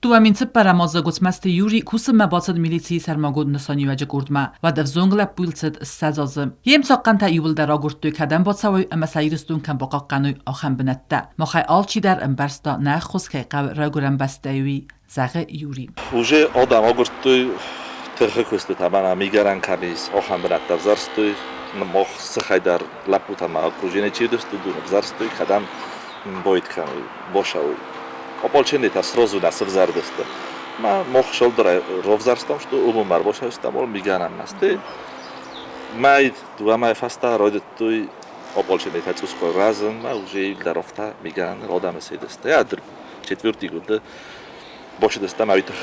دوامین برامازه گوتمست یوری کوسم مباسد میلیسی سرماگود نسانی و جگوردما و دفزونگ لپویلسد سازازم. یم ساقن تا یول در آگورد دوی کدم باتساوی اما سایرستون کم باقا قانوی آخم بنده. مخای آلچی در امبرستا نخوز که قو راگورم بستهوی زغ یوری. وجه آدم آگورد دوی ترخکوسته تبنا میگرن کنیس آخم بنده زرستوی نمخ سخای در لپوتا ما کروجینه چی دست دو نفزرستوی کدم باید کنوی باشوی. Opolčený ta srozu na sevzardeste. Ma moh šoldra rovzarstam što umumar bošastam ol miganam naste. Mai duama fasta roidet tui opolčený ta cusko razem ma уже darofta migan rodam sedeste. Ja четвертый год boşdesta mavitx.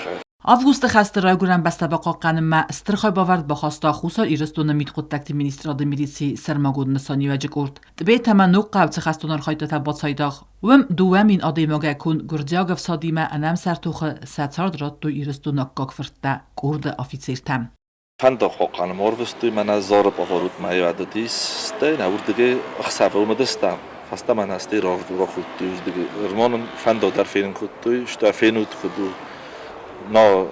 Август خسته راگورم بسته با قاقن ما استرخای باورد با خواستا خوصا ایرستون مید خود تکتی منیستراد میلیسی سرماگود نسانی و جگورد. دبی تما نوق قوت خستونار خایده تا باد سایداغ. وم دوامین آده مگه کن گردیاغ افسادی ما انام سرتوخ ستارد راد دو ایرستون اقاق فرده گرد آفیسیر تم. فنده قاقن مروستوی من از زار باورود مایواده دیسته نوردگه اخسافه اومدستم. فستا من استی را خود تویش دیگه ارمانم فنده در فین خود توی شتا فینود خودو No,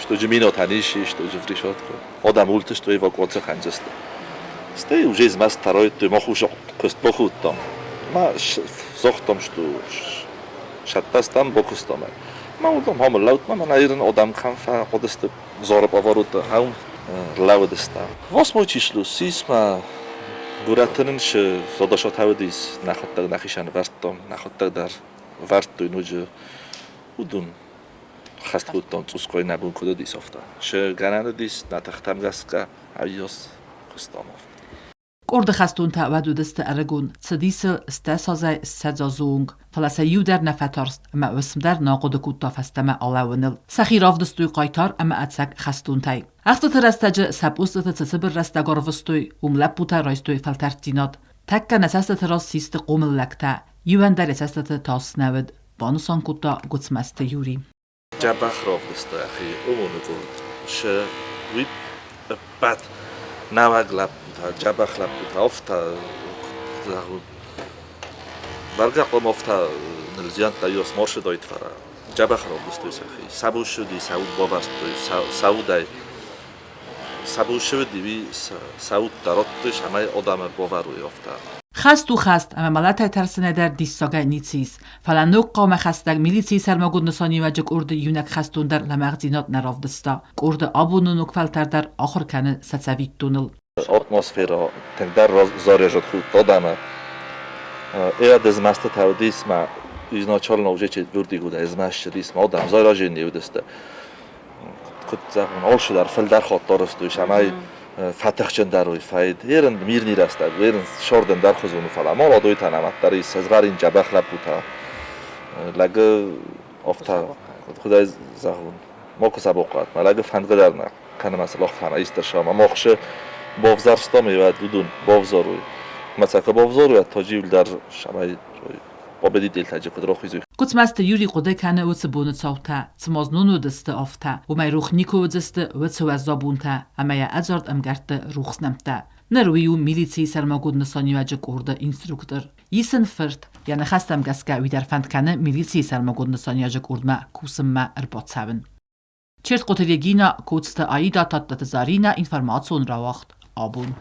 что же минут они что же врешат. Адам ульты, что эвакуация ханжест. Стэй уже из нас второй, ты мог уже кост похуд там. Ма зох там, что шаттастан бокустам. Ма удам хам лаут, ма наирен адам ханфа одест зороб аварута хаун лаудеста. Восьмой число сисма буратынын ше задашат хавдис нахаттаг нахишан варттам, нахаттаг дар варттуй нужу удун. خست خود تون توسکوی نبود کدو دیس افتا. شه گرانه دیس نتختم گسکا عیاس کستام افت. کرد خستون تا ودو دست ارگون صدیس استسازه سزازونگ فلسه یو در نفتارست اما اسم در ناقد کوتا فستم آلاونل سخی راف دستوی قایتار اما اتسک خستون تای. اخت ترستج سبوست تسبر رستگار وستوی لپوتا رایستوی فلترتینات تک نسست تراس سیست قومل لکتا یوان در اسست تاس نود بانوسان کوتا گوتسمست یوری. جبخ راف دسته اخی امونه گرد شه وی بد نوگ لب بوده جبخ لب بوده افتا برگه قم افتا نلزیان تا یوس مرشد داید فرا جبخ راف دسته اخی سبو شدی سعود باورست سعودای سبو شدی وی سعود دراتش همه آدم باوروی افتا خست و خست اما ملت ترسنه در دیساگه نیتسیز فلانو قام خستگ میلیسی سرماگود نسانی و جگ ارد یونک خستون در لمغزینات نراف دستا ارد آبونو نکفلتر در آخر کنه ستسوید دونل اتمسفیرا تنگ در زاری جد خود دادم ایا دزمست تودیس ما ایزنا چال نوجه چه وردی گوده ازمش ریس ما آدم زای راجع نیو دسته کد زغن آل شد در فل در خاط دارستویش همه فتح چند دروی فاید ایران میر نیرسته ایران شاردن در خزونو فلا ما را دوی تنمت داری سزغر این جبخ لب بوده لگه افتا خدای زغون ما که سباقات ما لگه فندگه در نه کنه مثلا فنا ایستر شام ما خشه بافزارستا میوه دودون بافزاروی مثلا که بافزاروی تاجیل در شمای با بدی دل تاجی کد روخیزوی گوتمست یوری قده کنه و تبونه صوته تمازنونو دسته آفته و می روخ نیکو دسته و توزابونته اما یا ازارد امگرده روخ نمته نرویو میلیسی سرماگود نسانی و جگ ارده اینستروکتر یسن فرد یعنی خستم گسکه وی در فند کنه میلیسی سرماگود نسانی و جگ ارده کوسم ما ارباط سون چرت قطریگینا کوتست آیدا تات تزارینا اینفرماتسون را وقت آبون